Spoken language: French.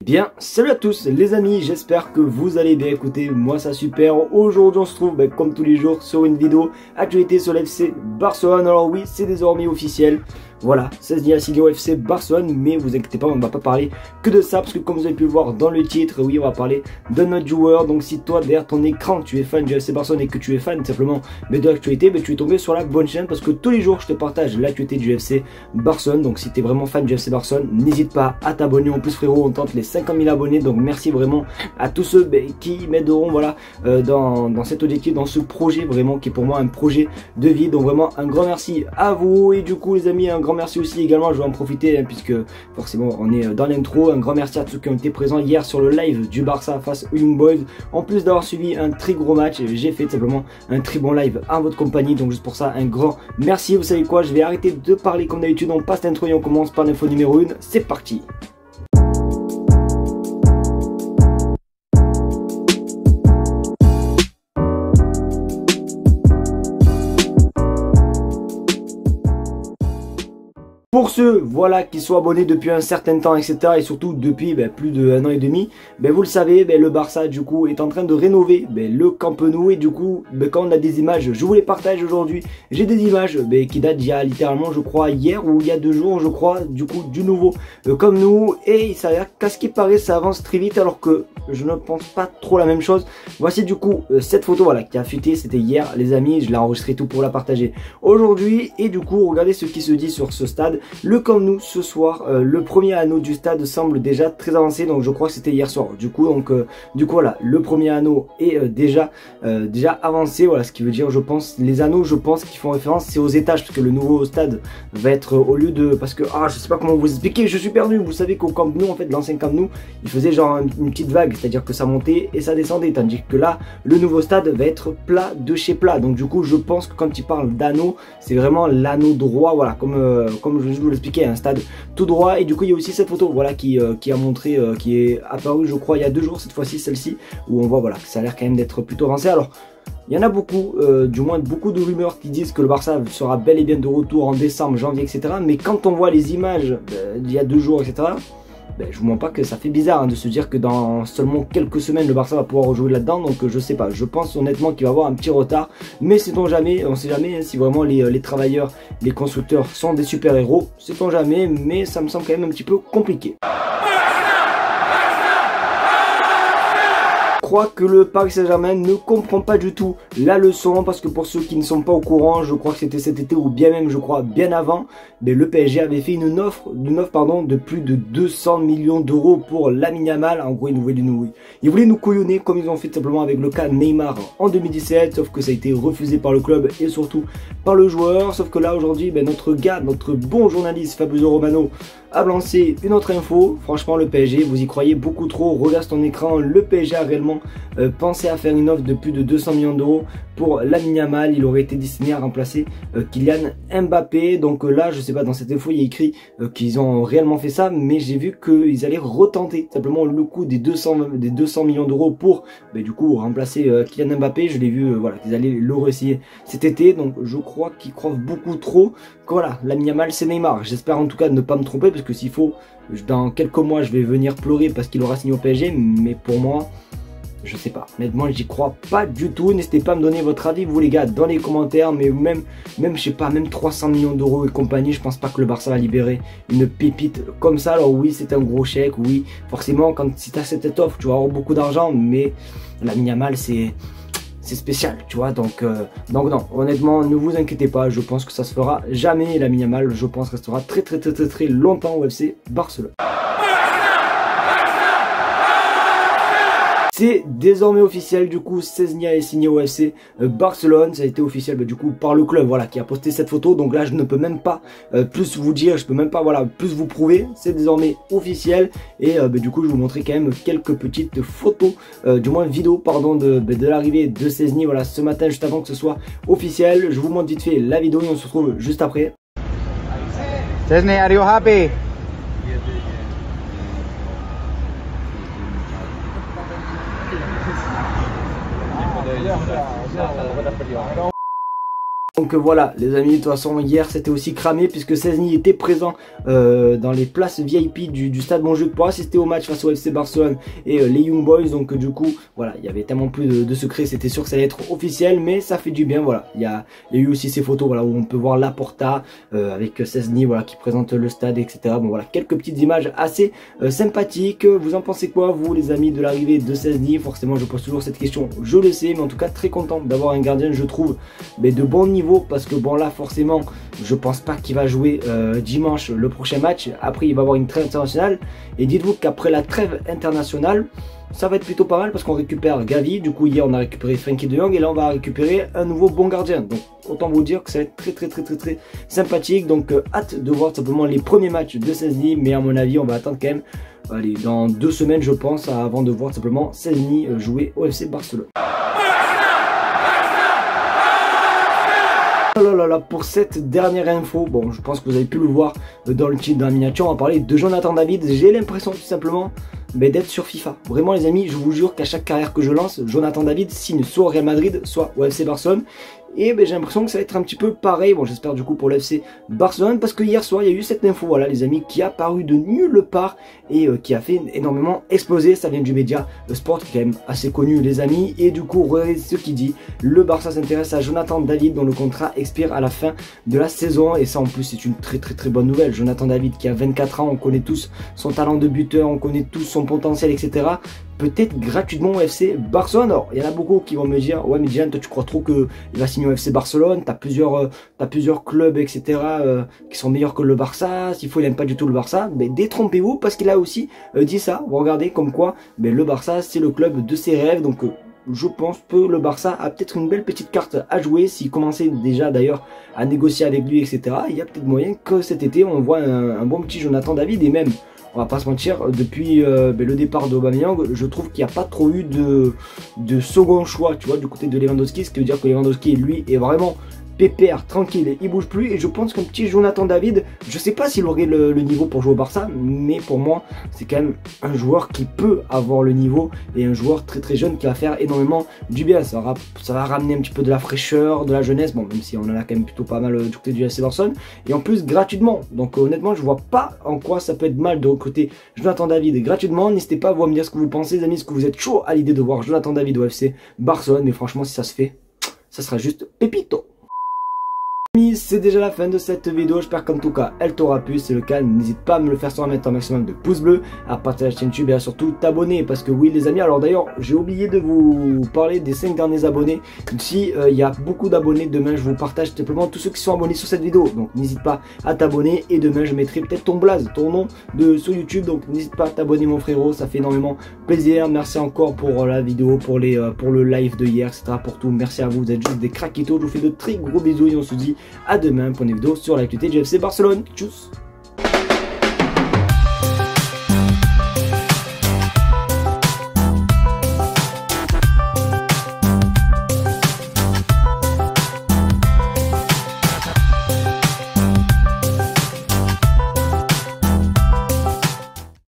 Bien, salut à tous les amis, j'espère que vous allez bien. Écoutez, moi ça super. Aujourd'hui on se trouve comme tous les jours sur une vidéo actualité sur l'FC Barcelone. Alors oui, c'est désormais officiel. Voilà, 16 a signé au FC Barcelone, mais vous inquiétez pas, on ne va pas parler que de ça, parce que comme vous avez pu le voir dans le titre, oui, on va parler de notre joueur. Donc si toi, derrière ton écran, tu es fan du FC Barcelone et que tu es fan simplement de l'actualité, tu es tombé sur la bonne chaîne, parce que tous les jours, je te partage l'actualité du FC Barcelone. Donc si tu es vraiment fan du FC Barcelone, n'hésite pas à t'abonner. En plus frérot, on tente les 50 000 abonnés, donc merci vraiment à tous ceux qui m'aideront voilà, dans cet objectif, dans ce projet vraiment qui est pour moi un projet de vie. Donc vraiment un grand merci à vous, et du coup les amis, un grand merci aussi également, je vais en profiter puisque forcément on est dans l'intro. Un grand merci à tous ceux qui ont été présents hier sur le live du Barça face aux Young Boys. En plus d'avoir suivi un très gros match, j'ai fait simplement un très bon live en votre compagnie, donc juste pour ça un grand merci. Vous savez quoi, je vais arrêter de parler comme d'habitude, on passe l'intro et on commence par l'info numéro 1, c'est parti. Pour ceux voilà, qui sont abonnés depuis un certain temps, etc. et surtout depuis plus d'1 an et demi, vous le savez, le Barça du coup est en train de rénover le Camp Nou, et du coup quand on a des images, je vous les partage aujourd'hui. J'ai des images qui datent d'il y a littéralement je crois hier ou il y a 2 jours je crois, du coup du nouveau Camp Nou, et il s'avère qu'à ce qui paraît ça avance très vite alors que je ne pense pas trop la même chose. Voici du coup cette photo voilà qui a fuité, c'était hier les amis, je l'ai enregistré tout pour la partager aujourd'hui, et du coup regardez ce qui se dit sur ce stade. Le Camp Nou ce soir, le premier anneau du stade semble déjà très avancé, donc je crois que c'était hier soir. Du coup voilà, le premier anneau est déjà avancé. Voilà ce qui veut dire, je pense, les anneaux, je pense qu'ils font référence, c'est aux étages, parce que le nouveau stade va être au lieu de, parce que je sais pas comment vous expliquer, je suis perdu. Vous savez qu'au Camp Nou en fait, l'ancien Camp Nou, il faisait genre une petite vague, c'est-à-dire que ça montait et ça descendait, tandis que là, le nouveau stade va être plat de chez plat. Donc du coup, je pense que quand il parle d'anneau, c'est vraiment l'anneau droit, voilà, comme je vous l'expliquais, un stade tout droit. Et du coup il y a aussi cette photo voilà qui a montré, qui est apparue je crois il y a 2 jours, cette fois-ci celle-ci, où on voit voilà que ça a l'air quand même d'être plutôt avancé. Alors il y en a beaucoup, du moins beaucoup de rumeurs qui disent que le Barça sera bel et bien de retour en décembre, janvier, etc. Mais quand on voit les images d'il y a 2 jours, etc., je vous mens pas que ça fait bizarre de se dire que dans seulement quelques semaines le Barça va pouvoir rejouer là-dedans. Donc je sais pas, je pense honnêtement qu'il va y avoir un petit retard, mais sait-on jamais, on sait jamais si vraiment les travailleurs, les constructeurs sont des super héros, sait-on jamais, mais ça me semble quand même un petit peu compliqué. Je crois que le Paris Saint-Germain ne comprend pas du tout la leçon, parce que pour ceux qui ne sont pas au courant, je crois que c'était cet été ou bien même je crois bien avant, le PSG avait fait une offre de plus de 200 millions d'euros pour Lamine Yamal. En gros ils voulaient nous couillonner comme ils ont fait simplement avec le cas Neymar en 2017, sauf que ça a été refusé par le club et surtout par le joueur. Sauf que là aujourd'hui notre bon journaliste Fabrizio Romano a lancé une autre info. Franchement le PSG, vous y croyez beaucoup trop. Regarde ton écran, le PSG a réellement pensé à faire une offre de plus de 200 millions d'euros pour Lamine Yamal. Il aurait été destiné à remplacer Kylian Mbappé. Donc là je sais pas, dans cette info il y a écrit qu'ils ont réellement fait ça, mais j'ai vu qu'ils allaient retenter simplement le coup des 200 millions d'euros pour du coup remplacer Kylian Mbappé. Je l'ai vu voilà qu'ils allaient le réessayer cet été, donc je crois qu'ils croient beaucoup trop que voilà, Lamine Yamal c'est Neymar. J'espère en tout cas ne pas me tromper, parce que s'il faut, dans quelques mois je vais venir pleurer parce qu'il aura signé au PSG, mais pour moi je sais pas, honnêtement j'y crois pas du tout. N'hésitez pas à me donner votre avis vous les gars dans les commentaires, mais même je sais pas, même 300 millions d'euros et compagnie, je pense pas que le Barça va libérer une pépite comme ça. Alors oui c'est un gros chèque, oui forcément si tu as cette offre tu vas avoir beaucoup d'argent, mais Lamine Yamal c'est spécial, tu vois, donc non, honnêtement ne vous inquiétez pas, je pense que ça se fera jamais. Lamine Yamal je pense restera très longtemps au FC Barcelone. C'est désormais officiel, du coup Szczęsny est signé au FC Barcelone. Ça a été officiel du coup par le club voilà qui a posté cette photo. Donc là je ne peux même pas plus vous dire, je peux même pas voilà plus vous prouver, c'est désormais officiel. Et du coup je vais vous montrer quand même quelques petites photos, du moins vidéo pardon de l'arrivée de Szczęsny voilà ce matin juste avant que ce soit officiel. Je vous montre vite fait la vidéo et on se retrouve juste après. Szczęsny, are you happy? Donc voilà les amis, de toute façon hier c'était aussi cramé puisque Szczęsny était présent dans les places VIP du stade Montjuïc pour assister au match face au FC Barcelone et les Young Boys. Donc du coup voilà, il y avait tellement plus de secrets, c'était sûr que ça allait être officiel, mais ça fait du bien. Voilà, il y a eu aussi ces photos voilà, où on peut voir Laporta avec Szczęsny voilà, qui présente le stade, etc. Bon voilà, quelques petites images assez sympathiques. Vous en pensez quoi vous les amis de l'arrivée de Szczęsny? Forcément je pose toujours cette question, je le sais, mais en tout cas très content d'avoir un gardien, je trouve, mais de bon niveau. Parce que bon là forcément je pense pas qu'il va jouer dimanche le prochain match. Après il va avoir une trêve internationale, et dites-vous qu'après la trêve internationale ça va être plutôt pas mal parce qu'on récupère Gavi. Du coup hier on a récupéré Frenkie de Jong et là on va récupérer un nouveau bon gardien. Donc autant vous dire que ça va être très sympathique. Donc hâte de voir simplement les premiers matchs de Szczęsny, mais à mon avis on va attendre quand même allez, dans 2 semaines je pense avant de voir simplement Szczęsny jouer au FC Barcelone. Oh là là, pour cette dernière info, bon je pense que vous avez pu le voir dans le titre, dans la miniature, on va parler de Jonathan David. J'ai l'impression tout simplement d'être sur FIFA. Vraiment les amis, je vous jure qu'à chaque carrière que je lance, Jonathan David signe soit au Real Madrid, soit au FC Barcelone. Et j'ai l'impression que ça va être un petit peu pareil, bon j'espère du coup pour le FC Barcelone, parce que hier soir il y a eu cette info, voilà les amis, qui a paru de nulle part et qui a fait énormément exploser. Ça vient du média Sport, qui est quand même assez connu les amis, et du coup regardez ce qu'il dit: le Barça s'intéresse à Jonathan David dont le contrat expire à la fin de la saison. Et ça en plus c'est une très bonne nouvelle. Jonathan David qui a 24 ans, on connaît tous son talent de buteur, on connaît tous son potentiel, etc. Peut-être gratuitement au FC Barcelone. Alors il y en a beaucoup qui vont me dire: ouais mais Gian, toi tu crois trop qu'il va signer au FC Barcelone, t'as plusieurs clubs etc qui sont meilleurs que le Barça, s'il faut il aime pas du tout le Barça. Mais détrompez-vous, parce qu'il a aussi dit ça. Vous regardez comme quoi le Barça c'est le club de ses rêves. Donc je pense que le Barça a peut-être une belle petite carte à jouer. S'il commençait déjà d'ailleurs à négocier avec lui etc, il y a peut-être moyen que cet été on voit un bon petit Jonathan David. Et même on va pas se mentir, depuis le départ d'Aubameyang, je trouve qu'il n'y a pas trop eu de second choix, tu vois, du côté de Lewandowski, ce qui veut dire que Lewandowski, lui, est vraiment pépère, tranquille, il bouge plus. Et je pense qu'un petit Jonathan David, je sais pas s'il aurait le niveau pour jouer au Barça, mais pour moi c'est quand même un joueur qui peut avoir le niveau, et un joueur très jeune qui va faire énormément du bien. Ça va ramener un petit peu de la fraîcheur, de la jeunesse, bon même si on en a quand même plutôt pas mal du côté du FC Barcelone, et en plus gratuitement. Donc honnêtement je vois pas en quoi ça peut être mal de recruter Jonathan David gratuitement. N'hésitez pas à vous me dire ce que vous pensez les amis, est-ce que vous êtes chaud à l'idée de voir Jonathan David au FC Barcelone? Mais franchement si ça se fait, ça sera juste pépito. C'est déjà la fin de cette vidéo, j'espère qu'en tout cas elle t'aura plu. Si c'est le cas, n'hésite pas à me le faire savoir en mettant un maximum de pouces bleus, à partager la chaîne YouTube et à surtout t'abonner, parce que oui les amis, alors d'ailleurs j'ai oublié de vous parler des 5 derniers abonnés. Si il y a beaucoup d'abonnés, demain je vous partage simplement tous ceux qui sont abonnés sur cette vidéo, donc n'hésite pas à t'abonner, et demain je mettrai peut-être ton blaze, ton nom sur YouTube, donc n'hésite pas à t'abonner mon frérot, ça fait énormément plaisir. Merci encore pour la vidéo, pour le live de hier, etc. pour tout, merci à vous, vous êtes juste des craquitos. Je vous fais de très gros bisous et on se dit à demain pour une vidéo sur l'actualité du FC Barcelone. Tchuss.